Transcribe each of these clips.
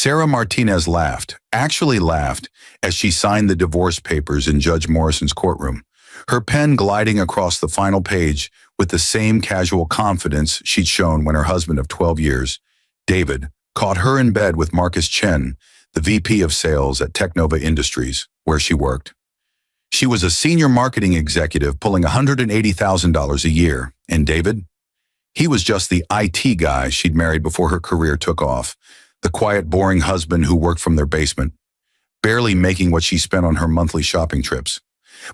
Sarah Martinez laughed, actually laughed, as she signed the divorce papers in Judge Morrison's courtroom, her pen gliding across the final page with the same casual confidence she'd shown when her husband of 12 years, David, caught her in bed with Marcus Chen, the VP of sales at Technova Industries, where she worked. She was a senior marketing executive pulling $180,000 a year, and David? He was just the IT guy she'd married before her career took off, the quiet, boring husband who worked from their basement, barely making what she spent on her monthly shopping trips.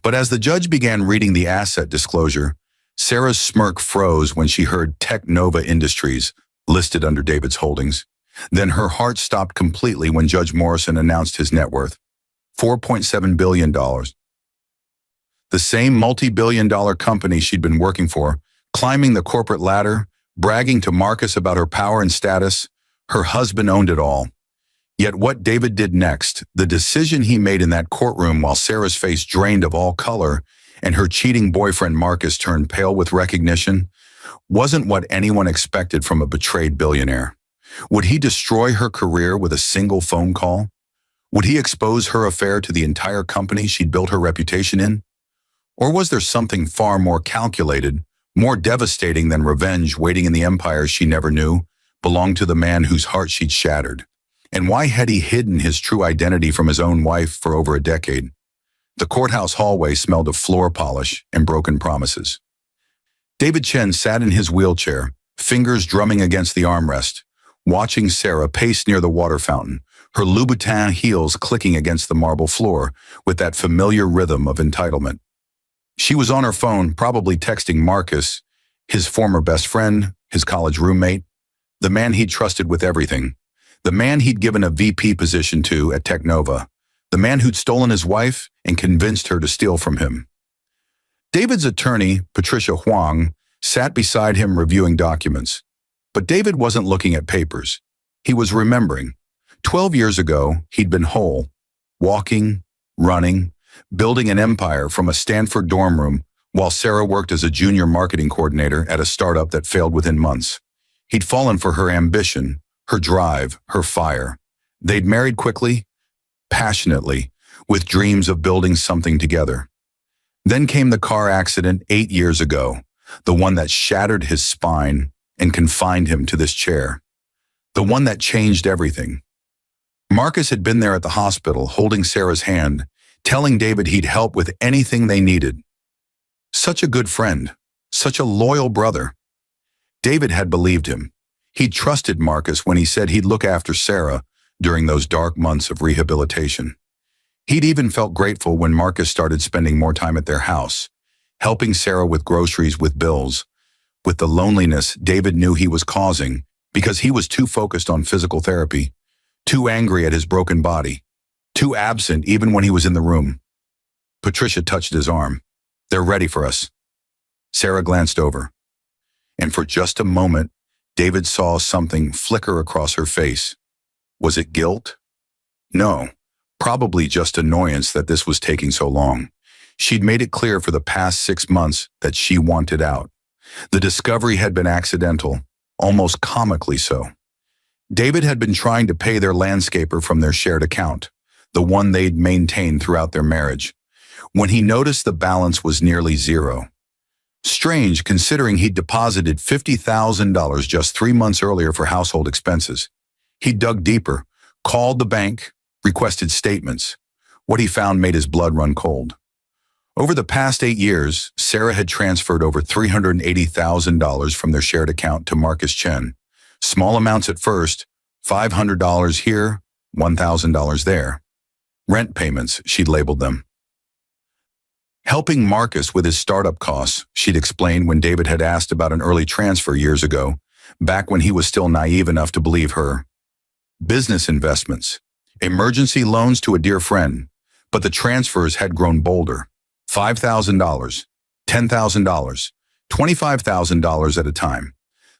But as the judge began reading the asset disclosure, Sarah's smirk froze when she heard Technova Industries listed under David's holdings. Then her heart stopped completely when Judge Morrison announced his net worth, $4.7 billion. The same multi-billion-dollar company she'd been working for, climbing the corporate ladder, bragging to Marcus about her power and status, her husband owned it all. Yet what David did next, the decision he made in that courtroom while Sarah's face drained of all color and her cheating boyfriend Marcus turned pale with recognition, wasn't what anyone expected from a betrayed billionaire. Would he destroy her career with a single phone call? Would he expose her affair to the entire company she'd built her reputation in? Or was there something far more calculated, more devastating than revenge waiting in the empire she never knew, belonged to the man whose heart she'd shattered? And why had he hidden his true identity from his own wife for over a decade? The courthouse hallway smelled of floor polish and broken promises. David Chen sat in his wheelchair, fingers drumming against the armrest, watching Sarah pace near the water fountain, her Louboutin heels clicking against the marble floor with that familiar rhythm of entitlement. She was on her phone, probably texting Marcus, his former best friend, his college roommate, the man he'd trusted with everything, the man he'd given a VP position to at Technova, the man who'd stolen his wife and convinced her to steal from him. David's attorney, Patricia Huang, sat beside him reviewing documents. But David wasn't looking at papers. He was remembering. 12 years ago, he'd been whole, walking, running, building an empire from a Stanford dorm room while Sarah worked as a junior marketing coordinator at a startup that failed within months. He'd fallen for her ambition, her drive, her fire. They'd married quickly, passionately, with dreams of building something together. Then came the car accident 8 years ago, the one that shattered his spine and confined him to this chair. The one that changed everything. Marcus had been there at the hospital, holding Sarah's hand, telling David he'd help with anything they needed. Such a good friend, such a loyal brother. David had believed him. He'd trusted Marcus when he said he'd look after Sarah during those dark months of rehabilitation. He'd even felt grateful when Marcus started spending more time at their house, helping Sarah with groceries, with bills, with the loneliness David knew he was causing because he was too focused on physical therapy, too angry at his broken body, too absent even when he was in the room. Patricia touched his arm. "They're ready for us." Sarah glanced over. And for just a moment, David saw something flicker across her face. Was it guilt? No, probably just annoyance that this was taking so long. She'd made it clear for the past 6 months that she wanted out. The discovery had been accidental, almost comically so. David had been trying to pay their landscaper from their shared account, the one they'd maintained throughout their marriage, when he noticed the balance was nearly zero. Strange, considering he'd deposited $50,000 just 3 months earlier for household expenses. He dug deeper, called the bank, requested statements. What he found made his blood run cold. Over the past 8 years, Sarah had transferred over $380,000 from their shared account to Marcus Chen. Small amounts at first, $500 here, $1,000 there. Rent payments, she'd labeled them. Helping Marcus with his startup costs, she'd explained when David had asked about an early transfer years ago, back when he was still naive enough to believe her. Business investments, emergency loans to a dear friend, but the transfers had grown bolder. $5,000, $10,000, $25,000 at a time.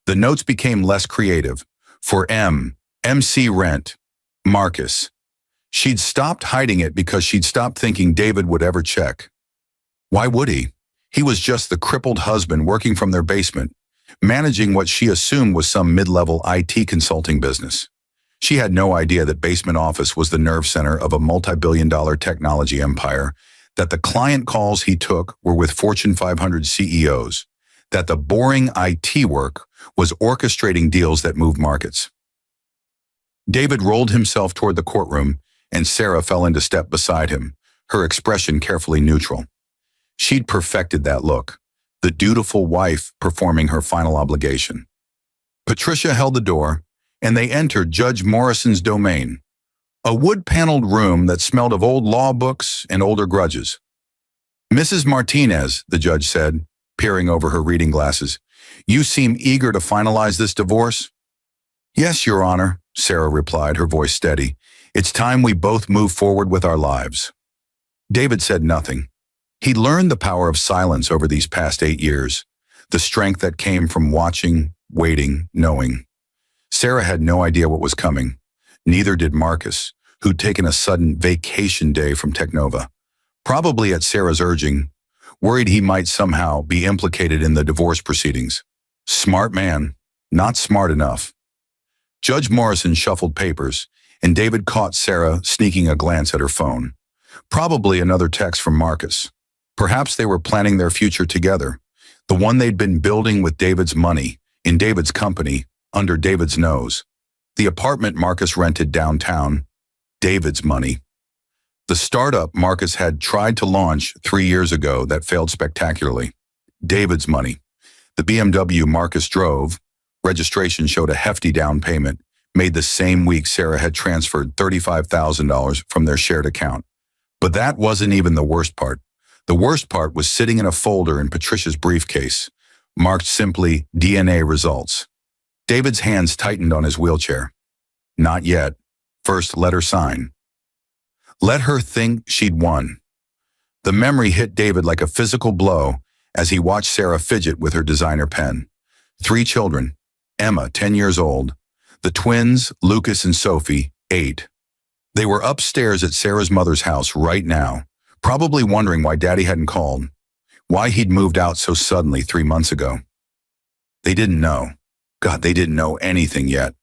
The notes became less creative. For MC rent, Marcus. She'd stopped hiding it because she'd stopped thinking David would ever check. Why would he? He was just the crippled husband working from their basement, managing what she assumed was some mid-level IT consulting business. She had no idea that basement office was the nerve center of a multi-billion-dollar technology empire, that the client calls he took were with Fortune 500 CEOs, that the boring IT work was orchestrating deals that moved markets. David rolled himself toward the courtroom, and Sarah fell into step beside him, her expression carefully neutral. She'd perfected that look, the dutiful wife performing her final obligation. Patricia held the door, and they entered Judge Morrison's domain, a wood-paneled room that smelled of old law books and older grudges. "Mrs. Martinez," the judge said, peering over her reading glasses, "you seem eager to finalize this divorce?" "Yes, Your Honor," Sarah replied, her voice steady. "It's time we both move forward with our lives." David said nothing. He'd learned the power of silence over these past 8 years, the strength that came from watching, waiting, knowing. Sarah had no idea what was coming. Neither did Marcus, who'd taken a sudden vacation day from Technova, probably at Sarah's urging, worried he might somehow be implicated in the divorce proceedings. Smart man, not smart enough. Judge Morrison shuffled papers, and David caught Sarah sneaking a glance at her phone. Probably another text from Marcus. Perhaps they were planning their future together, the one they'd been building with David's money, in David's company, under David's nose. The apartment Marcus rented downtown, David's money. The startup Marcus had tried to launch 3 years ago that failed spectacularly, David's money. The BMW Marcus drove, registration showed a hefty down payment, made the same week Sarah had transferred $35,000 from their shared account. But that wasn't even the worst part. The worst part was sitting in a folder in Patricia's briefcase, marked simply DNA results. David's hands tightened on his wheelchair. Not yet. First, let her sign. Let her think she'd won. The memory hit David like a physical blow as he watched Sarah fidget with her designer pen. 3 children, Emma, 10 years old, the twins, Lucas and Sophie, 8. They were upstairs at Sarah's mother's house right now, probably wondering why Daddy hadn't called, why he'd moved out so suddenly 3 months ago. They didn't know. God, they didn't know anything yet.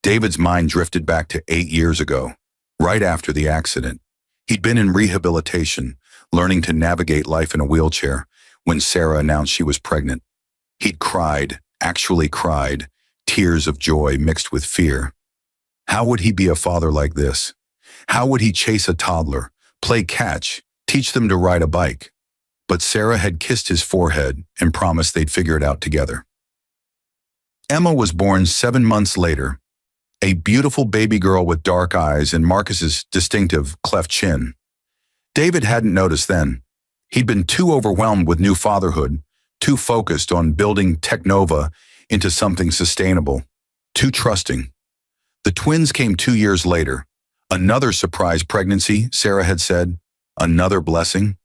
David's mind drifted back to 8 years ago, right after the accident. He'd been in rehabilitation, learning to navigate life in a wheelchair, when Sarah announced she was pregnant. He'd cried, actually cried, tears of joy mixed with fear. How would he be a father like this? How would he chase a toddler, play catch, teach them to ride a bike? But Sarah had kissed his forehead and promised they'd figure it out together. Emma was born 7 months later, a beautiful baby girl with dark eyes and Marcus's distinctive cleft chin. David hadn't noticed then. He'd been too overwhelmed with new fatherhood, too focused on building Technova into something sustainable, too trusting. The twins came 2 years later. Another surprise pregnancy, Sarah had said. Another blessing.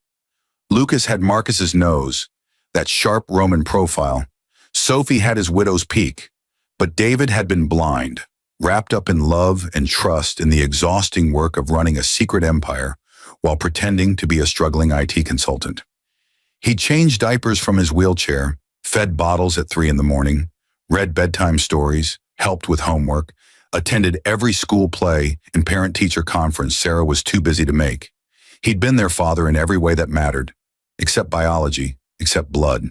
Lucas had Marcus's nose, that sharp Roman profile. Sophie had his widow's peak. But David had been blind, wrapped up in love and trust in the exhausting work of running a secret empire while pretending to be a struggling IT consultant. He changed diapers from his wheelchair, fed bottles at 3 in the morning, read bedtime stories, helped with homework, attended every school play and parent-teacher conference Sarah was too busy to make. He'd been their father in every way that mattered, except biology, except blood,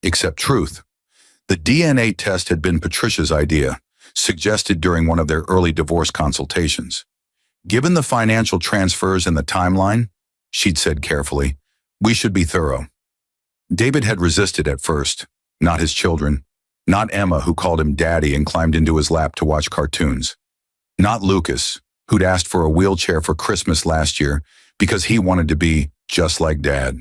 except truth. The DNA test had been Patricia's idea, suggested during one of their early divorce consultations. Given the financial transfers and the timeline, she'd said carefully, we should be thorough. David had resisted at first, not his children, not Emma, who called him daddy and climbed into his lap to watch cartoons, not Lucas, who'd asked for a wheelchair for Christmas last year because he wanted to be just like Dad.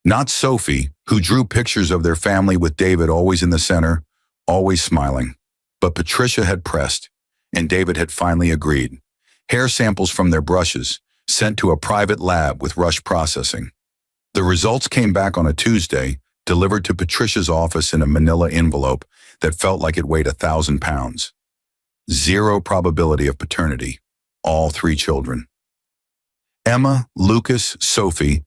Not Sophie, who drew pictures of their family with David always in the center, always smiling. But Patricia had pressed, and David had finally agreed. Hair samples from their brushes, sent to a private lab with rush processing. The results came back on a Tuesday, delivered to Patricia's office in a manila envelope that felt like it weighed 1,000 pounds. 0 probability of paternity. All 3 children. Emma, Lucas, Sophie,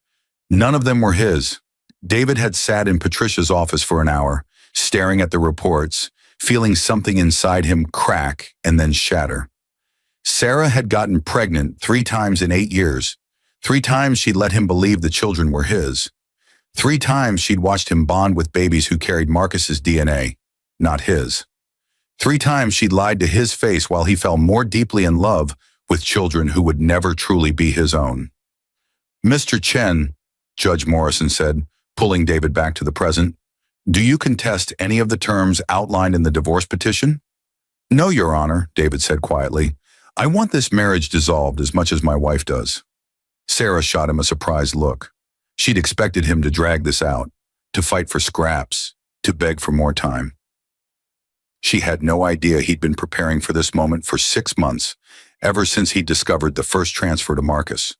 none of them were his. David had sat in Patricia's office for an hour, staring at the reports, feeling something inside him crack and then shatter. Sarah had gotten pregnant 3 times in 8 years. 3 times she'd let him believe the children were his. 3 times she'd watched him bond with babies who carried Marcus's DNA, not his. 3 times she'd lied to his face while he fell more deeply in love with children who would never truly be his own. "Mr. Chen," Judge Morrison said, pulling David back to the present, "do you contest any of the terms outlined in the divorce petition?" "No, Your Honor," David said quietly. "I want this marriage dissolved as much as my wife does." Sarah shot him a surprised look. She'd expected him to drag this out, to fight for scraps, to beg for more time. She had no idea he'd been preparing for this moment for 6 months, ever since he'd discovered the first transfer to Marcus.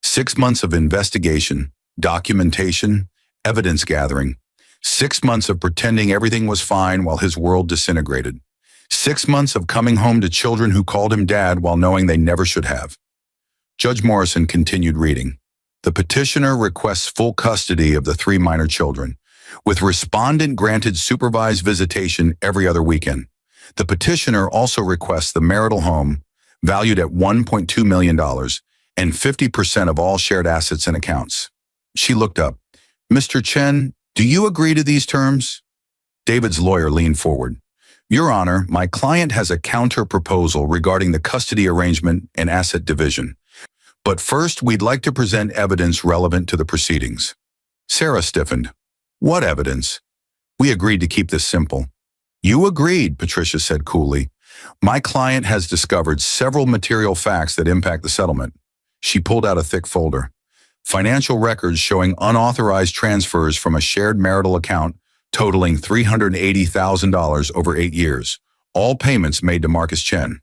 6 months of investigation, documentation, evidence gathering. 6 months of pretending everything was fine while his world disintegrated. 6 months of coming home to children who called him dad while knowing they never should have. Judge Morrison continued reading. The petitioner requests full custody of the 3 minor children, with respondent granted supervised visitation every other weekend. The petitioner also requests the marital home, valued at $1.2 million, and 50% of all shared assets and accounts. She looked up. "Mr. Chen, do you agree to these terms?" David's lawyer leaned forward. "Your Honor, my client has a counter-proposal regarding the custody arrangement and asset division. But first, we'd like to present evidence relevant to the proceedings." Sarah stiffened. "What evidence?" "We agreed to keep this simple." "You agreed," Patricia said coolly. "My client has discovered several material facts that impact the settlement." She pulled out a thick folder. Financial records showing unauthorized transfers from a shared marital account totaling $380,000 over 8 years. All payments made to Marcus Chen.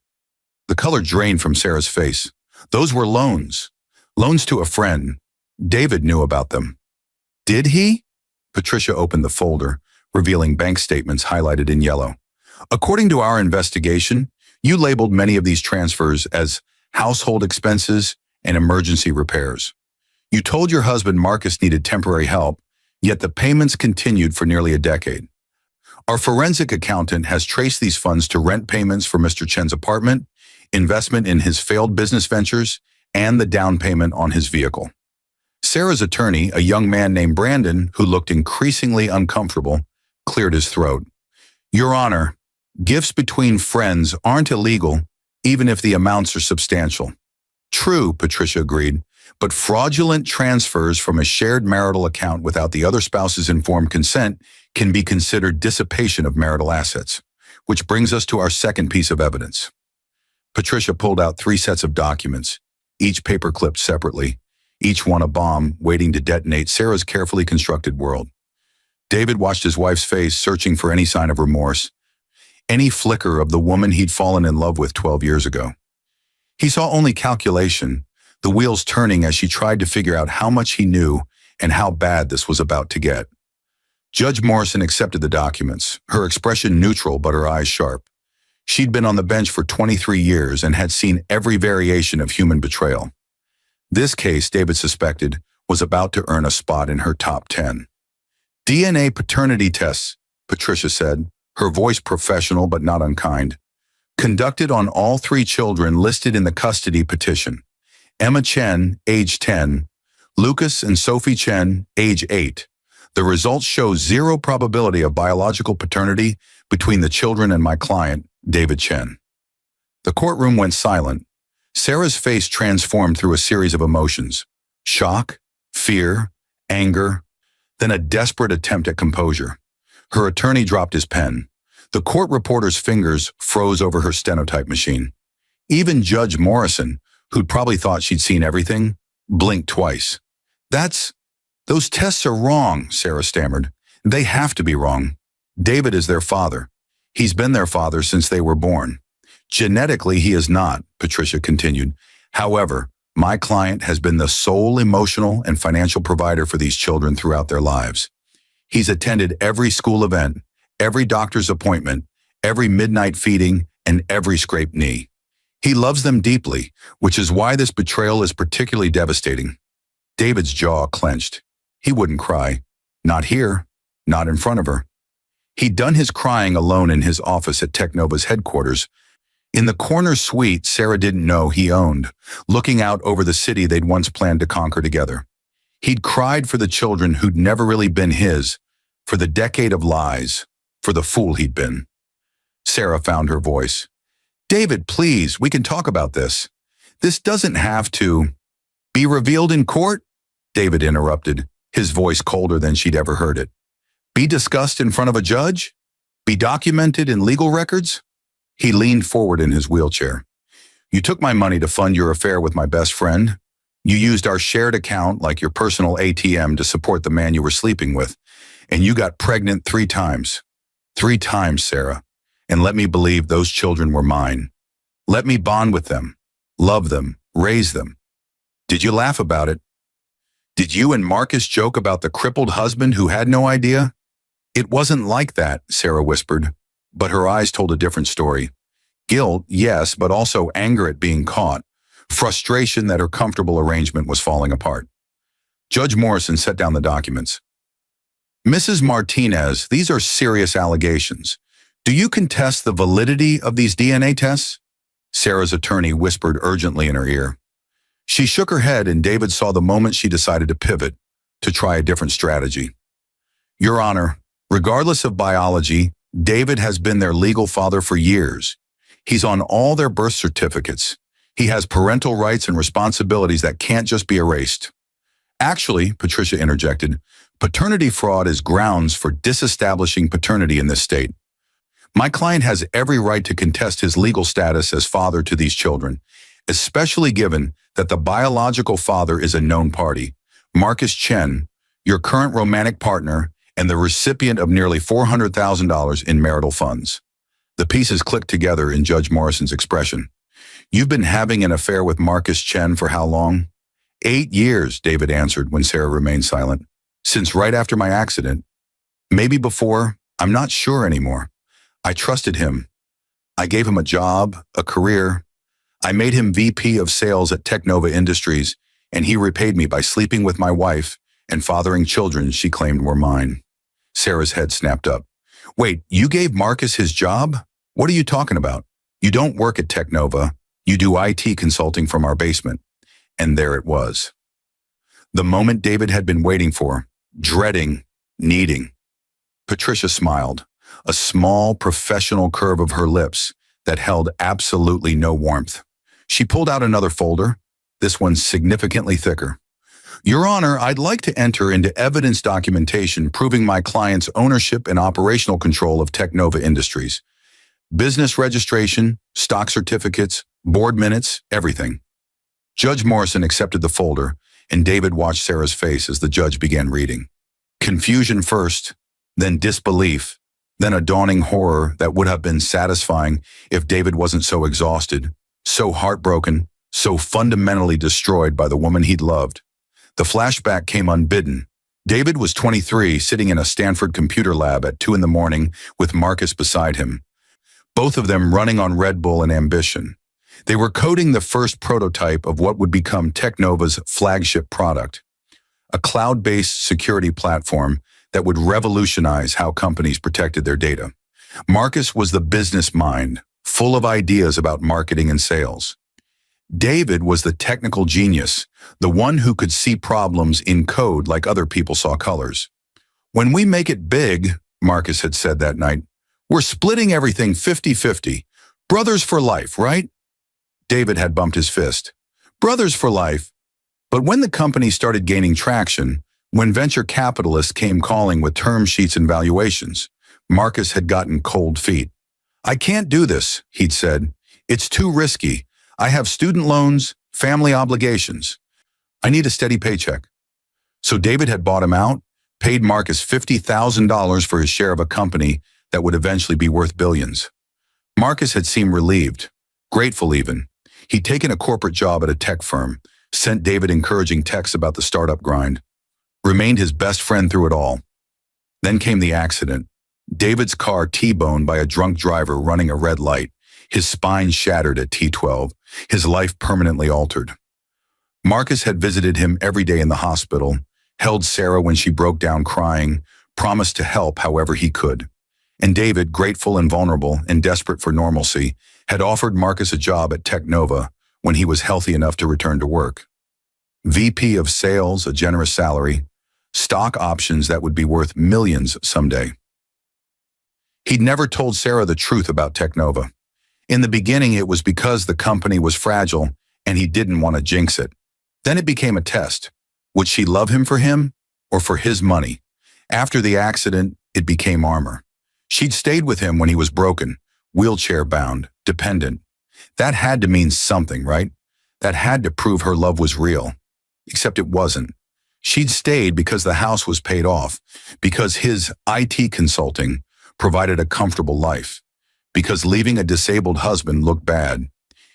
The color drained from Sarah's face. Those were loans. Loans to a friend. David knew about them. Did he? Patricia opened the folder, revealing bank statements highlighted in yellow. "According to our investigation, you labeled many of these transfers as household expenses and emergency repairs. You told your husband Marcus needed temporary help, yet the payments continued for nearly a decade. Our forensic accountant has traced these funds to rent payments for Mr. Chen's apartment, investment in his failed business ventures, and the down payment on his vehicle." Sarah's attorney, a young man named Brandon, who looked increasingly uncomfortable, cleared his throat. "Your Honor, gifts between friends aren't illegal, even if the amounts are substantial." "True," Patricia agreed, "but fraudulent transfers from a shared marital account without the other spouse's informed consent can be considered dissipation of marital assets, which brings us to our second piece of evidence." Patricia pulled out 3 sets of documents, each paper clipped separately, each one a bomb waiting to detonate Sarah's carefully constructed world. David watched his wife's face, searching for any sign of remorse, any flicker of the woman he'd fallen in love with 12 years ago. He saw only calculation, the wheels turning as she tried to figure out how much he knew and how bad this was about to get. Judge Morrison accepted the documents, her expression neutral but her eyes sharp. She'd been on the bench for 23 years and had seen every variation of human betrayal. This case, David suspected, was about to earn a spot in her top 10. "DNA paternity tests," Patricia said, her voice professional but not unkind, "conducted on all 3 children listed in the custody petition. Emma Chen, age 10, Lucas and Sophie Chen, age 8. The results show 0 probability of biological paternity between the children and my client, David Chen." The courtroom went silent. Sarah's face transformed through a series of emotions: shock, fear, anger, then a desperate attempt at composure. Her attorney dropped his pen. The court reporter's fingers froze over her stenotype machine. Even Judge Morrison, who'd probably thought she'd seen everything, blinked twice. Those tests are wrong," Sarah stammered. "They have to be wrong. David is their father. He's been their father since they were born. Genetically, he is not," Patricia continued. "However, my client has been the sole emotional and financial provider for these children throughout their lives. He's attended every school event, every doctor's appointment, every midnight feeding, and every scraped knee. He loves them deeply, which is why this betrayal is particularly devastating." David's jaw clenched. He wouldn't cry. Not here. Not in front of her. He'd done his crying alone in his office at Technova's headquarters, in the corner suite Sarah didn't know he owned, looking out over the city they'd once planned to conquer together. He'd cried for the children who'd never really been his, for the decade of lies, for the fool he'd been. Sarah found her voice. "David, please, we can talk about this. This doesn't have to be revealed in court," David interrupted, his voice colder than she'd ever heard it. "Be discussed in front of a judge? Be documented in legal records?" He leaned forward in his wheelchair. "You took my money to fund your affair with my best friend. You used our shared account like your personal ATM to support the man you were sleeping with. And you got pregnant 3 times. 3 times, Sarah. And let me believe those children were mine. Let me bond with them, love them, raise them. Did you laugh about it? Did you and Marcus joke about the crippled husband who had no idea?" "It wasn't like that," Sarah whispered, but her eyes told a different story. Guilt, yes, but also anger at being caught. Frustration that her comfortable arrangement was falling apart. Judge Morrison set down the documents. "Mrs. Martinez, these are serious allegations. Do you contest the validity of these DNA tests?" Sarah's attorney whispered urgently in her ear. She shook her head, and David saw the moment she decided to pivot, to try a different strategy. "Your Honor, regardless of biology, David has been their legal father for years. He's on all their birth certificates. He has parental rights and responsibilities that can't just be erased." "Actually," Patricia interjected, "paternity fraud is grounds for disestablishing paternity in this state. My client has every right to contest his legal status as father to these children, especially given that the biological father is a known party, Marcus Chen, your current romantic partner and the recipient of nearly $400,000 in marital funds." The pieces clicked together in Judge Morrison's expression. "You've been having an affair with Marcus Chen for how long?" 8 years, David answered when Sarah remained silent. "Since right after my accident. Maybe before, I'm not sure anymore. I trusted him. I gave him a job, a career. I made him VP of sales at Technova Industries, and he repaid me by sleeping with my wife and fathering children she claimed were mine." Sarah's head snapped up. "Wait, you gave Marcus his job? What are you talking about? You don't work at Technova. You do IT consulting from our basement." And there it was. The moment David had been waiting for, dreading, needing. Patricia smiled, a small professional curve of her lips that held absolutely no warmth. She pulled out another folder, this one significantly thicker. "Your Honor, I'd like to enter into evidence documentation proving my client's ownership and operational control of Technova Industries. Business registration, stock certificates, board minutes, everything." Judge Morrison accepted the folder, and David watched Sarah's face as the judge began reading. Confusion first, then disbelief, then a dawning horror that would have been satisfying if David wasn't so exhausted, so heartbroken, so fundamentally destroyed by the woman he'd loved. The flashback came unbidden. David was 23, sitting in a Stanford computer lab at 2 a.m. with Marcus beside him, both of them running on Red Bull and ambition. They were coding the first prototype of what would become Technova's flagship product, a cloud-based security platform that would revolutionize how companies protected their data. Marcus was the business mind, full of ideas about marketing and sales. David was the technical genius, the one who could see problems in code like other people saw colors. "When we make it big," Marcus had said that night, "we're splitting everything 50-50. Brothers for life, right?" David had bumped his fist. Brothers for life. But when the company started gaining traction, when venture capitalists came calling with term sheets and valuations, Marcus had gotten cold feet. "I can't do this," he'd said. "It's too risky. I have student loans, family obligations. I need a steady paycheck." So David had bought him out, paid Marcus $50,000 for his share of a company that would eventually be worth billions. Marcus had seemed relieved, grateful even. He'd taken a corporate job at a tech firm, sent David encouraging texts about the startup grind, remained his best friend through it all. Then came the accident. David's car T-boned by a drunk driver running a red light, his spine shattered at T12, his life permanently altered. Marcus had visited him every day in the hospital, held Sarah when she broke down crying, promised to help however he could. And David, grateful and vulnerable and desperate for normalcy, had offered Marcus a job at Technova when he was healthy enough to return to work. VP of sales, a generous salary, stock options that would be worth millions someday. He'd never told Sarah the truth about Technova. In the beginning, it was because the company was fragile and he didn't want to jinx it. Then it became a test. Would she love him or for his money? After the accident, it became armor. She'd stayed with him when he was broken, wheelchair-bound, dependent. That had to mean something, right? That had to prove her love was real. Except it wasn't. She'd stayed because the house was paid off, because his IT consulting provided a comfortable life, because leaving a disabled husband looked bad.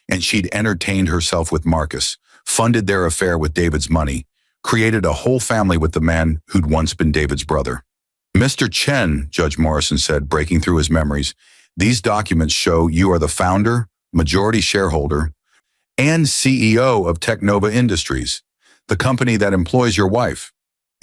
And she'd entertained herself with Marcus, funded their affair with David's money, created a whole family with the man who'd once been David's brother. Mr. Chen, Judge Morrison said, breaking through his memories, these documents show you are the founder, majority shareholder, and CEO of Technova Industries, the company that employs your wife.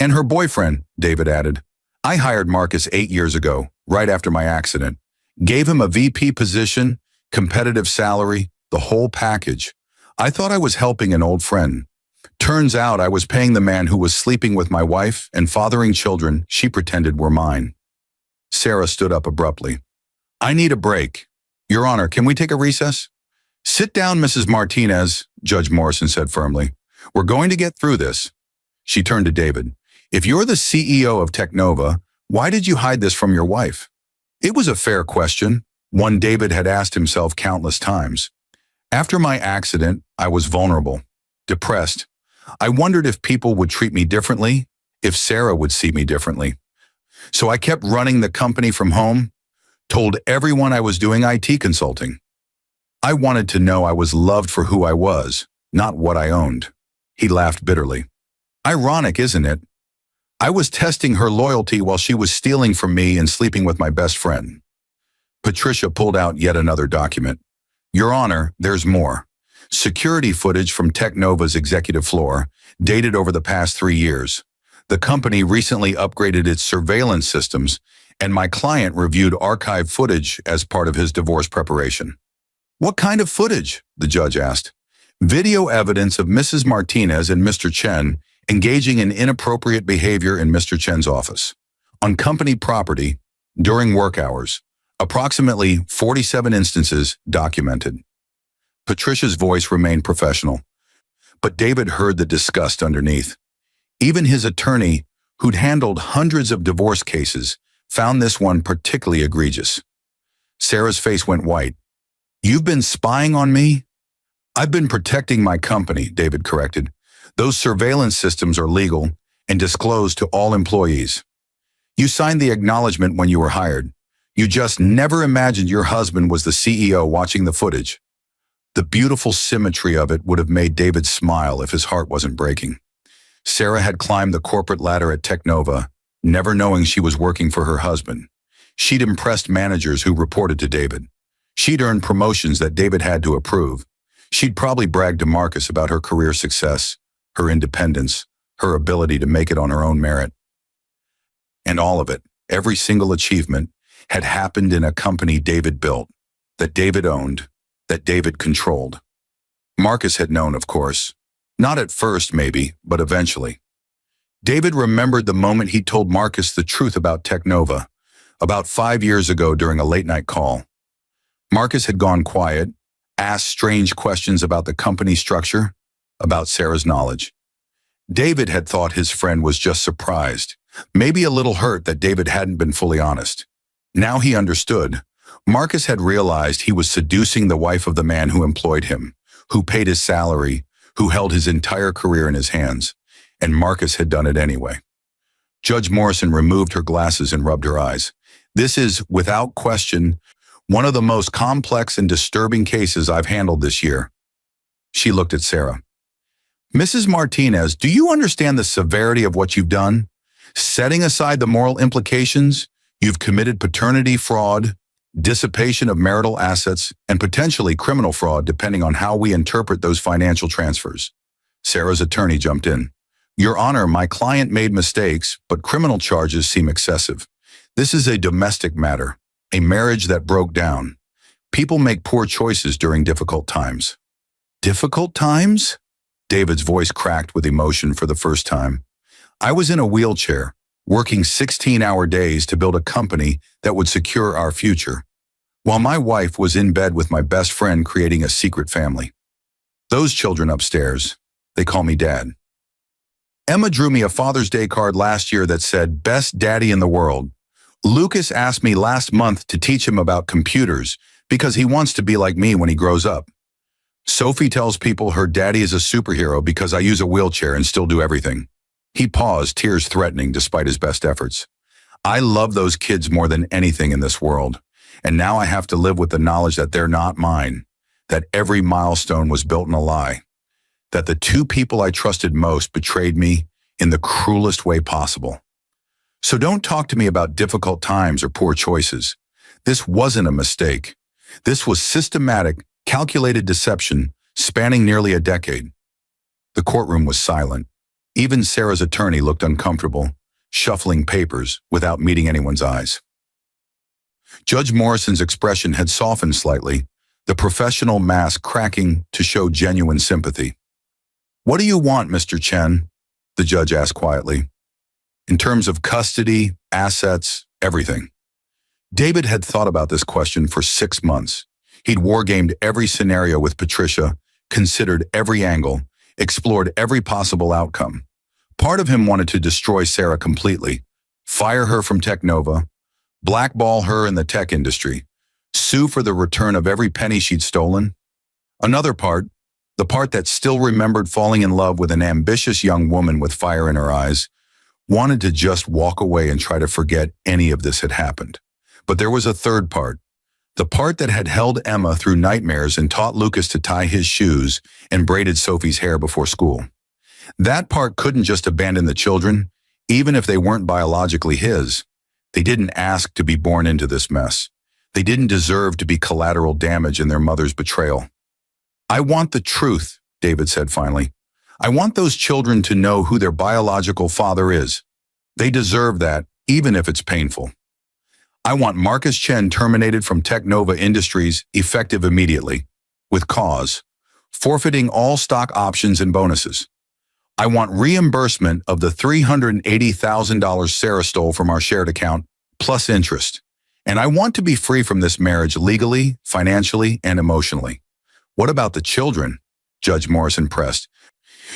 And her boyfriend, David added. I hired Marcus 8 years ago, right after my accident. Gave him a VP position, competitive salary, the whole package. I thought I was helping an old friend. Turns out I was paying the man who was sleeping with my wife and fathering children she pretended were mine. Sarah stood up abruptly. I need a break. Your Honor, can we take a recess? Sit down, Mrs. Martinez, Judge Morrison said firmly. We're going to get through this. She turned to David. If you're the CEO of Technova, why did you hide this from your wife? It was a fair question, one David had asked himself countless times. After my accident, I was vulnerable, depressed. I wondered if people would treat me differently, if Sarah would see me differently. So I kept running the company from home, told everyone I was doing IT consulting. I wanted to know I was loved for who I was, not what I owned. He laughed bitterly. Ironic, isn't it? I was testing her loyalty while she was stealing from me and sleeping with my best friend. Patricia pulled out yet another document. Your Honor, there's more. Security footage from Technova's executive floor, dated over the past 3 years. The company recently upgraded its surveillance systems, and my client reviewed archive footage as part of his divorce preparation. What kind of footage? The judge asked. Video evidence of Mrs. Martinez and Mr. Chen engaging in inappropriate behavior in Mr. Chen's office. On company property, during work hours, approximately 47 instances documented. Patricia's voice remained professional, but David heard the disgust underneath. Even his attorney, who'd handled hundreds of divorce cases, found this one particularly egregious. Sarah's face went white. You've been spying on me? I've been protecting my company, David corrected. Those surveillance systems are legal and disclosed to all employees. You signed the acknowledgement when you were hired. You just never imagined your husband was the CEO watching the footage. The beautiful symmetry of it would have made David smile if his heart wasn't breaking. Sarah had climbed the corporate ladder at Technova, never knowing she was working for her husband. She'd impressed managers who reported to David. She'd earned promotions that David had to approve. She'd probably bragged to Marcus about her career success, her independence, her ability to make it on her own merit. And all of it, every single achievement, had happened in a company David built, that David owned, that David controlled. Marcus had known, of course. Not at first, maybe, but eventually. David remembered the moment he told Marcus the truth about Technova, about 5 years ago during a late-night call. Marcus had gone quiet, asked strange questions about the company structure, about Sarah's knowledge. David had thought his friend was just surprised, maybe a little hurt that David hadn't been fully honest. Now he understood. Marcus had realized he was seducing the wife of the man who employed him, who paid his salary, who held his entire career in his hands, and Marcus had done it anyway. Judge Morrison removed her glasses and rubbed her eyes. This is, without question, one of the most complex and disturbing cases I've handled this year. She looked at Sarah. Mrs. Martinez, do you understand the severity of what you've done? Setting aside the moral implications, you've committed paternity fraud, dissipation of marital assets, and potentially criminal fraud depending on how we interpret those financial transfers. Sarah's attorney jumped in. Your Honor, my client made mistakes, but criminal charges seem excessive. This is a domestic matter. A marriage that broke down. People make poor choices during difficult times. Difficult times? David's voice cracked with emotion for the first time. I was in a wheelchair, working 16-hour days to build a company that would secure our future, while my wife was in bed with my best friend creating a secret family. Those children upstairs, they call me Dad. Emma drew me a Father's Day card last year that said, "Best Daddy in the World." Lucas asked me last month to teach him about computers because he wants to be like me when he grows up. Sophie tells people her daddy is a superhero because I use a wheelchair and still do everything. He paused, tears threatening despite his best efforts. I love those kids more than anything in this world, and now I have to live with the knowledge that they're not mine, that every milestone was built in a lie, that the two people I trusted most betrayed me in the cruelest way possible. So don't talk to me about difficult times or poor choices. This wasn't a mistake. This was systematic, calculated deception spanning nearly a decade. The courtroom was silent. Even Sarah's attorney looked uncomfortable, shuffling papers without meeting anyone's eyes. Judge Morrison's expression had softened slightly, the professional mask cracking to show genuine sympathy. "What do you want, Mr. Chen?" the judge asked quietly. "In terms of custody, assets, everything." David had thought about this question for 6 months. He'd wargamed every scenario with Patricia, considered every angle, explored every possible outcome. Part of him wanted to destroy Sarah completely, fire her from Technova, blackball her in the tech industry, sue for the return of every penny she'd stolen. Another part, the part that still remembered falling in love with an ambitious young woman with fire in her eyes, wanted to just walk away and try to forget any of this had happened. But there was a third part, the part that had held Emma through nightmares and taught Lucas to tie his shoes and braided Sophie's hair before school. That part couldn't just abandon the children, even if they weren't biologically his. They didn't ask to be born into this mess. They didn't deserve to be collateral damage in their mother's betrayal. "I want the truth," David said finally. "I want those children to know who their biological father is. They deserve that, even if it's painful. I want Marcus Chen terminated from Technova Industries effective immediately, with cause, forfeiting all stock options and bonuses. I want reimbursement of the $380,000 Sarah stole from our shared account, plus interest. And I want to be free from this marriage legally, financially, and emotionally." "What about the children?" Judge Morrison pressed.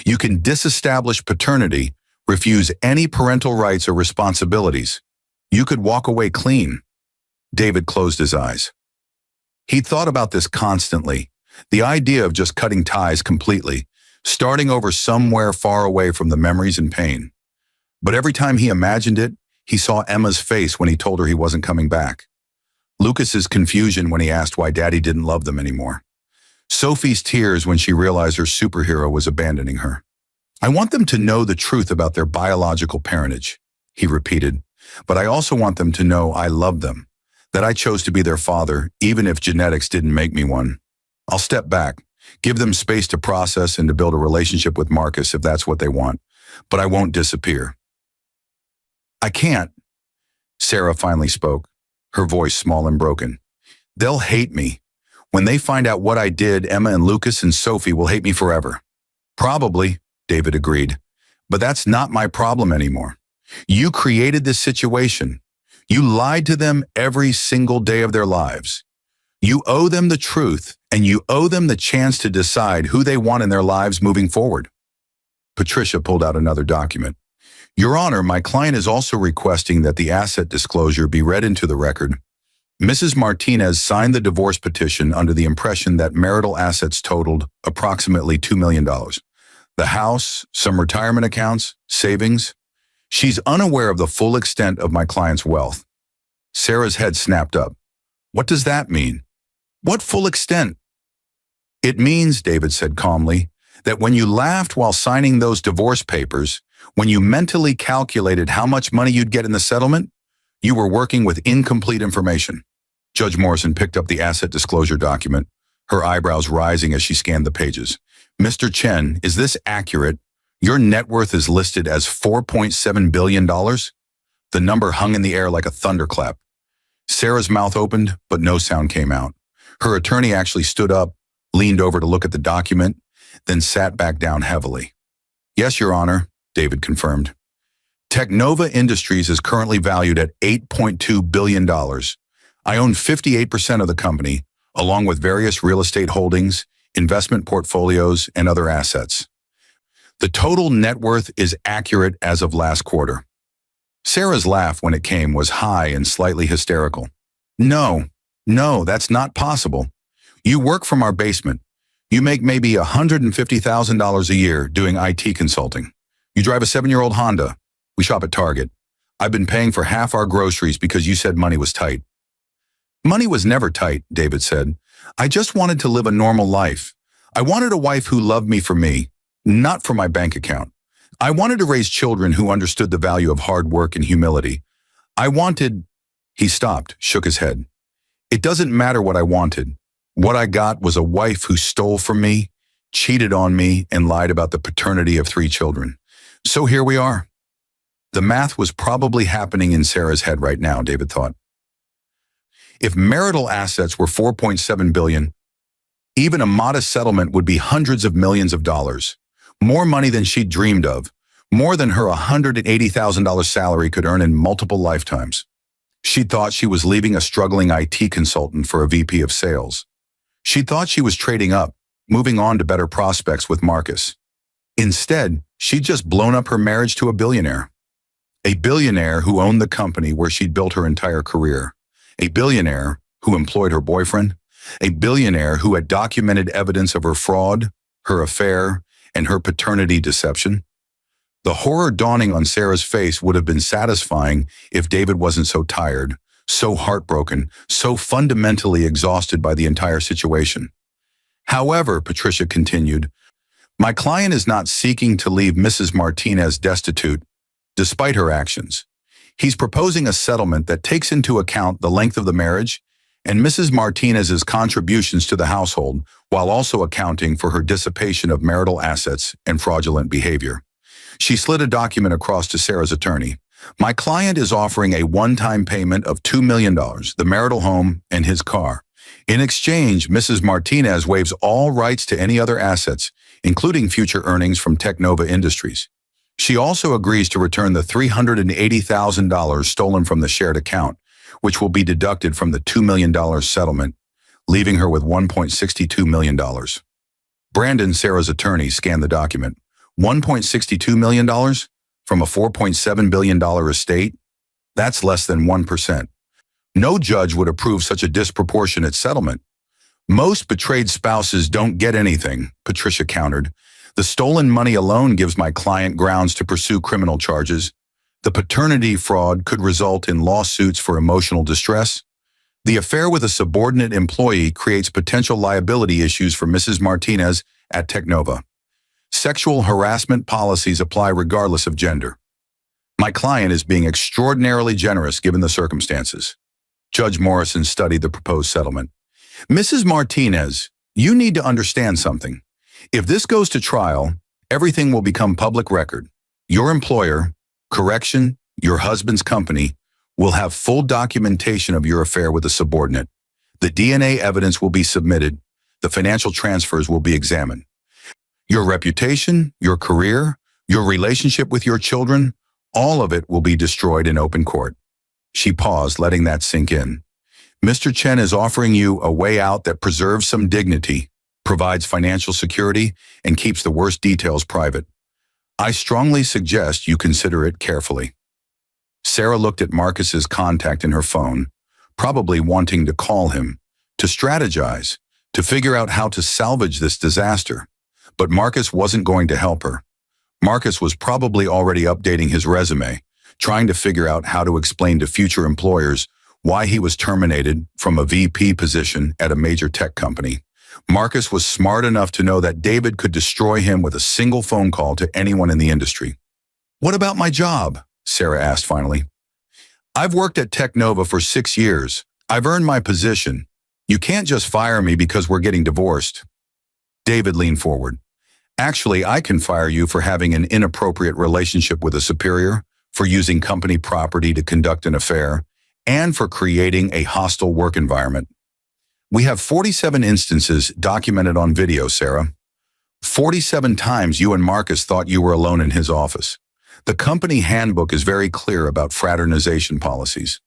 "You can disestablish paternity, refuse any parental rights or responsibilities. You could walk away clean." David closed his eyes. He'd thought about this constantly, the idea of just cutting ties completely, starting over somewhere far away from the memories and pain. But every time he imagined it, he saw Emma's face when he told her he wasn't coming back. Lucas's confusion when he asked why Daddy didn't love them anymore. Sophie's tears when she realized her superhero was abandoning her. "I want them to know the truth about their biological parentage," he repeated, "but I also want them to know I love them, that I chose to be their father, even if genetics didn't make me one. I'll step back, give them space to process and to build a relationship with Marcus if that's what they want, but I won't disappear." "I can't," Sarah finally spoke, her voice small and broken. "They'll hate me. When they find out what I did, Emma and Lucas and Sophie will hate me forever." "Probably," David agreed, "but that's not my problem anymore. You created this situation. You lied to them every single day of their lives. You owe them the truth, and you owe them the chance to decide who they want in their lives moving forward." Patricia pulled out another document. "Your Honor, my client is also requesting that the asset disclosure be read into the record. Mrs. Martinez signed the divorce petition under the impression that marital assets totaled approximately $2 million. The house, some retirement accounts, savings. She's unaware of the full extent of my client's wealth." Sarah's head snapped up. "What does that mean? What full extent?" "It means," David said calmly, "that when you laughed while signing those divorce papers, when you mentally calculated how much money you'd get in the settlement, you were working with incomplete information." Judge Morrison picked up the asset disclosure document, her eyebrows rising as she scanned the pages. "Mr. Chen, is this accurate? Your net worth is listed as $4.7 billion? The number hung in the air like a thunderclap. Sarah's mouth opened, but no sound came out. Her attorney actually stood up, leaned over to look at the document, then sat back down heavily. Yes, Your Honor, David confirmed. Technova Industries is currently valued at $8.2 billion. I own 58% of the company, along with various real estate holdings, investment portfolios, and other assets. The total net worth is accurate as of last quarter. Sarah's laugh when it came was high and slightly hysterical. No, that's not possible. You work from our basement. You make maybe $150,000 a year doing IT consulting. You drive a 7-year-old Honda. We shop at Target. I've been paying for half our groceries because you said money was tight. Money was never tight, David said. I just wanted to live a normal life. I wanted a wife who loved me for me, not for my bank account. I wanted to raise children who understood the value of hard work and humility. He stopped, shook his head. It doesn't matter what I wanted. What I got was a wife who stole from me, cheated on me, and lied about the paternity of 3 children. So here we are. The math was probably happening in Sarah's head right now, David thought. If marital assets were $4.7 billion, even a modest settlement would be hundreds of millions of dollars. More money than she'd dreamed of, more than her $180,000 salary could earn in multiple lifetimes. She thought she was leaving a struggling IT consultant for a VP of sales. She thought she was trading up, moving on to better prospects with Marcus. Instead, she'd just blown up her marriage to a billionaire. A billionaire who owned the company where she'd built her entire career. A billionaire who employed her boyfriend. A billionaire who had documented evidence of her fraud, her affair, and her paternity deception. The horror dawning on Sarah's face would have been satisfying if David wasn't so tired, so heartbroken, so fundamentally exhausted by the entire situation. However, Patricia continued, my client is not seeking to leave Mrs. Martinez destitute, despite her actions. He's proposing a settlement that takes into account the length of the marriage and Mrs. Martinez's contributions to the household, while also accounting for her dissipation of marital assets and fraudulent behavior. She slid a document across to Sarah's attorney. My client is offering a one-time payment of $2 million, the marital home, and his car. In exchange, Mrs. Martinez waives all rights to any other assets, including future earnings from Technova Industries. She also agrees to return the $380,000 stolen from the shared account, which will be deducted from the $2 million settlement, leaving her with $1.62 million. Brandon, Sarah's attorney, scanned the document. $1.62 million from a $4.7 billion estate? That's less than 1%. No judge would approve such a disproportionate settlement. Most betrayed spouses don't get anything, Patricia countered. The stolen money alone gives my client grounds to pursue criminal charges. The paternity fraud could result in lawsuits for emotional distress. The affair with a subordinate employee creates potential liability issues for Mrs. Martinez at Technova. Sexual harassment policies apply regardless of gender. My client is being extraordinarily generous given the circumstances. Judge Morrison studied the proposed settlement. Mrs. Martinez, you need to understand something. If this goes to trial, everything will become public record. Your employer, your husband's company, will have full documentation of your affair with a subordinate. The DNA evidence will be submitted. The financial transfers will be examined. Your reputation, your career, your relationship with your children, all of it will be destroyed in open court. She paused, letting that sink in. Mr. Chen is offering you a way out that preserves some dignity, provides financial security, and keeps the worst details private. I strongly suggest you consider it carefully. Sarah looked at Marcus's contact in her phone, probably wanting to call him, to strategize, to figure out how to salvage this disaster. But Marcus wasn't going to help her. Marcus was probably already updating his resume, trying to figure out how to explain to future employers why he was terminated from a VP position at a major tech company. Marcus was smart enough to know that David could destroy him with a single phone call to anyone in the industry. What about my job? Sarah asked finally. I've worked at Technova for 6 years. I've earned my position. You can't just fire me because we're getting divorced. David leaned forward. Actually, I can fire you for having an inappropriate relationship with a superior, for using company property to conduct an affair, and for creating a hostile work environment. We have 47 instances documented on video, Sarah. 47 times you and Marcus thought you were alone in his office. The company handbook is very clear about fraternization policies.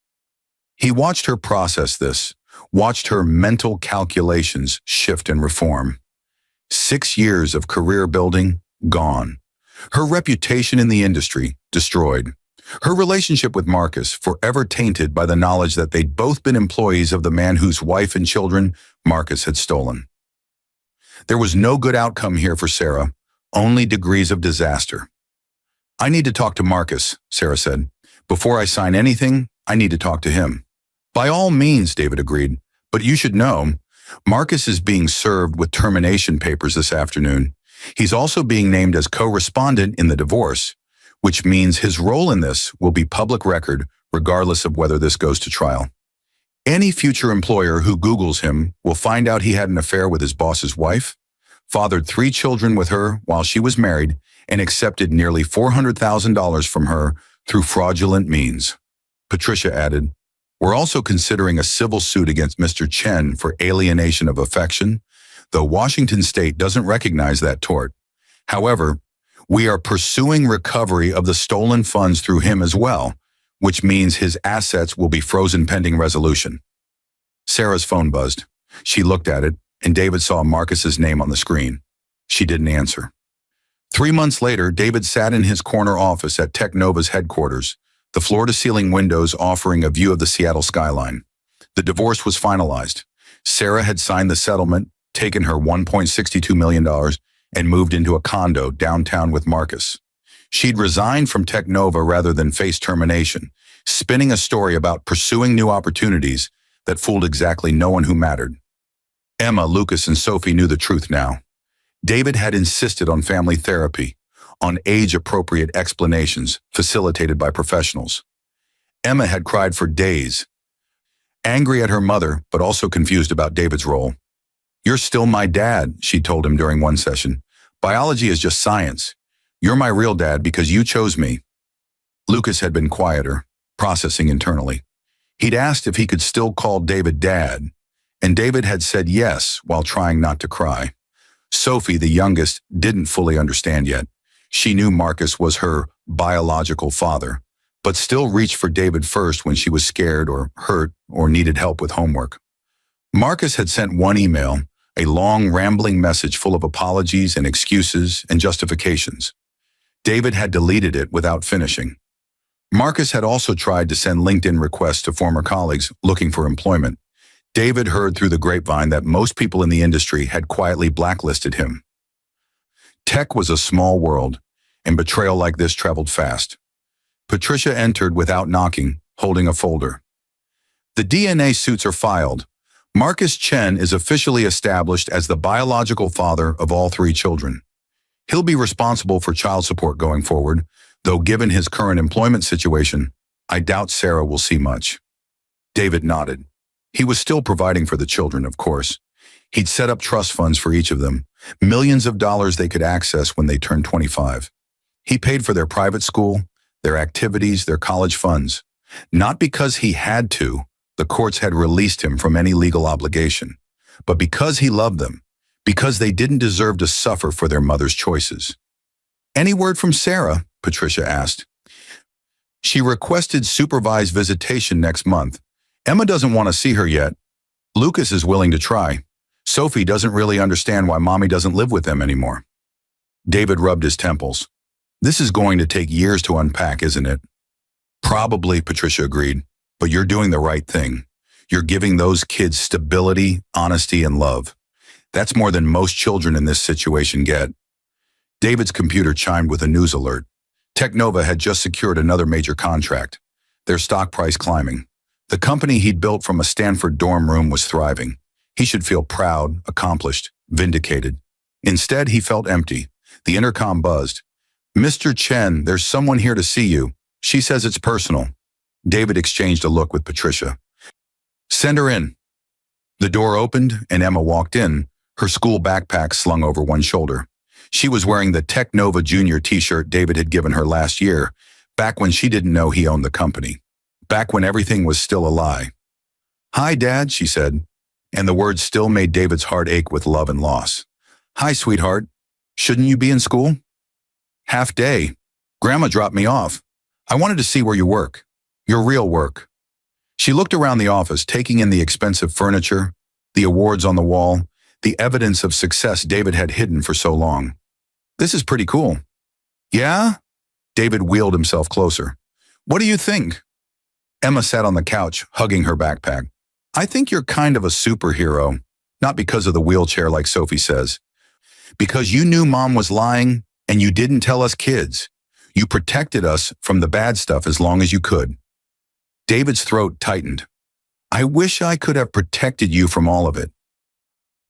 He watched her process this, watched her mental calculations shift and reform. 6 years of career building, gone. Her reputation in the industry, destroyed. Her relationship with Marcus, forever tainted by the knowledge that they'd both been employees of the man whose wife and children Marcus had stolen. There was no good outcome here for Sarah, only degrees of disaster. "I need to talk to Marcus," Sarah said. "Before I sign anything, I need to talk to him." "By all means," David agreed, "but you should know, Marcus is being served with termination papers this afternoon. He's also being named as co-respondent in the divorce, which means his role in this will be public record regardless of whether this goes to trial. Any future employer who Googles him will find out he had an affair with his boss's wife, fathered 3 children with her while she was married, and accepted nearly $400,000 from her through fraudulent means." Patricia added, "We're also considering a civil suit against Mr. Chen for alienation of affection, though Washington state doesn't recognize that tort. However, we are pursuing recovery of the stolen funds through him as well, which means his assets will be frozen pending resolution." Sarah's phone buzzed. She looked at it, and David saw Marcus's name on the screen. She didn't answer. 3 months later, David sat in his corner office at Technova's headquarters, the floor-to-ceiling windows offering a view of the Seattle skyline. The divorce was finalized. Sarah had signed the settlement, taken her $1.62 million, and moved into a condo downtown with Marcus. She'd resigned from Technova rather than face termination, spinning a story about pursuing new opportunities that fooled exactly no one who mattered. Emma, Lucas, and Sophie knew the truth now. David had insisted on family therapy, on age-appropriate explanations facilitated by professionals. Emma had cried for days, angry at her mother, but also confused about David's role. "You're still my dad," she told him during one session. "Biology is just science. You're my real dad because you chose me." Lucas had been quieter, processing internally. He'd asked if he could still call David dad, and David had said yes while trying not to cry. Sophie, the youngest, didn't fully understand yet. She knew Marcus was her biological father, but still reached for David first when she was scared or hurt or needed help with homework. Marcus had sent one email, a long, rambling message full of apologies and excuses and justifications. David had deleted it without finishing. Marcus had also tried to send LinkedIn requests to former colleagues looking for employment. David heard through the grapevine that most people in the industry had quietly blacklisted him. Tech was a small world, and betrayal like this traveled fast. Patricia entered without knocking, holding a folder. "The DNA suits are filed. Marcus Chen is officially established as the biological father of all 3 children. He'll be responsible for child support going forward, though given his current employment situation, I doubt Sarah will see much." David nodded. He was still providing for the children, of course. He'd set up trust funds for each of them, millions of dollars they could access when they turned 25. He paid for their private school, their activities, their college funds. Not because he had to, the courts had released him from any legal obligation, but because he loved them, because they didn't deserve to suffer for their mother's choices. "Any word from Sarah?" Patricia asked. "She requested supervised visitation next month. Emma doesn't want to see her yet. Lucas is willing to try. Sophie doesn't really understand why Mommy doesn't live with them anymore." David rubbed his temples. "This is going to take years to unpack, isn't it?" "Probably," Patricia agreed, "but you're doing the right thing. You're giving those kids stability, honesty, and love. That's more than most children in this situation get." David's computer chimed with a news alert. Technova had just secured another major contract, their stock price climbing. The company he'd built from a Stanford dorm room was thriving. He should feel proud, accomplished, vindicated. Instead, he felt empty. The intercom buzzed. "Mr. Chen, there's someone here to see you. She says it's personal." David exchanged a look with Patricia. "Send her in." The door opened, and Emma walked in, her school backpack slung over one shoulder. She was wearing the Technova Junior t-shirt David had given her last year, back when she didn't know he owned the company. back when everything was still a lie. "Hi, Dad," she said, and the words still made David's heart ache with love and loss. "Hi, sweetheart. Shouldn't you be in school?" "Half day. Grandma dropped me off. I wanted to see where you work. Your real work." She looked around the office, taking in the expensive furniture, the awards on the wall, the evidence of success David had hidden for so long. "This is pretty cool." "Yeah?" David wheeled himself closer. "What do you think?" Emma sat on the couch, hugging her backpack. "I think you're kind of a superhero, not because of the wheelchair like Sophie says. Because you knew Mom was lying and you didn't tell us kids. You protected us from the bad stuff as long as you could." David's throat tightened. "I wish I could have protected you from all of it."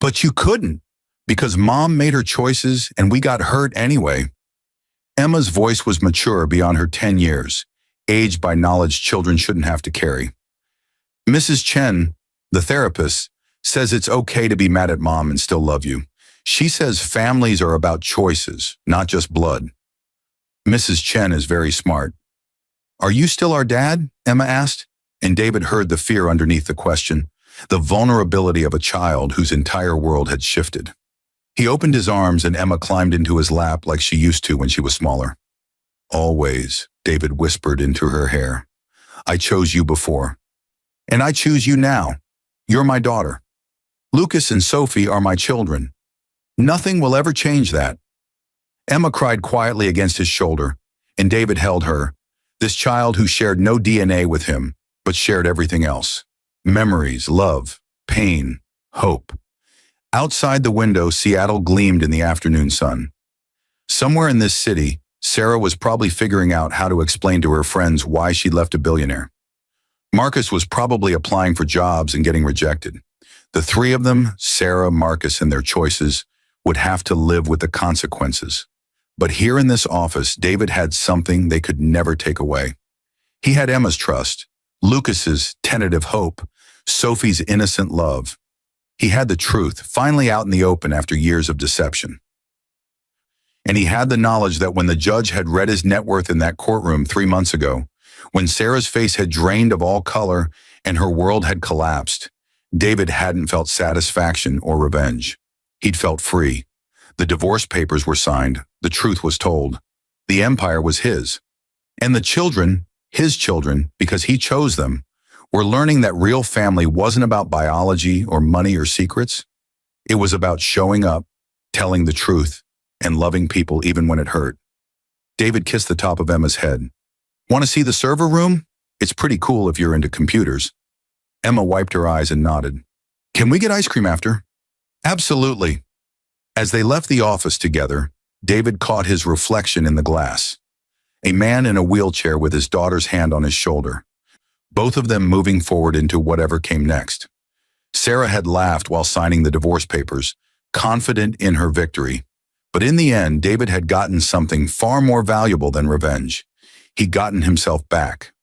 "But you couldn't, because Mom made her choices and we got hurt anyway." Emma's voice was mature beyond her 10 years, aged by knowledge children shouldn't have to carry. "Mrs. Chen, the therapist, says it's okay to be mad at Mom and still love you. She says families are about choices, not just blood." Mrs. Chen is very smart. "Are you still our dad?" Emma asked, and David heard the fear underneath the question, the vulnerability of a child whose entire world had shifted. He opened his arms and Emma climbed into his lap like she used to when she was smaller. "Always," David whispered into her hair. "I chose you before. And I choose you now. You're my daughter. Lucas and Sophie are my children. Nothing will ever change that." Emma cried quietly against his shoulder, and David held her, this child who shared no DNA with him, but shared everything else. Memories, love, pain, hope. Outside the window, Seattle gleamed in the afternoon sun. Somewhere in this city, Sarah was probably figuring out how to explain to her friends why she left a billionaire. Marcus was probably applying for jobs and getting rejected. The three of them, Sarah, Marcus, and their choices, would have to live with the consequences. But here in this office, David had something they could never take away. He had Emma's trust, Lucas's tentative hope, Sophie's innocent love. He had the truth, finally out in the open after years of deception. And he had the knowledge that when the judge had read his net worth in that courtroom 3 months ago, when Sarah's face had drained of all color and her world had collapsed, David hadn't felt satisfaction or revenge. He'd felt free. The divorce papers were signed. The truth was told. The empire was his. And the children, his children, because he chose them, were learning that real family wasn't about biology or money or secrets. It was about showing up, telling the truth, and loving people even when it hurt. David kissed the top of Emma's head. "Want to see the server room? It's pretty cool if you're into computers." Emma wiped her eyes and nodded. "Can we get ice cream after?" "Absolutely." As they left the office together, David caught his reflection in the glass. A man in a wheelchair with his daughter's hand on his shoulder. Both of them moving forward into whatever came next. Sarah had laughed while signing the divorce papers, confident in her victory. But in the end, David had gotten something far more valuable than revenge. He'd gotten himself back,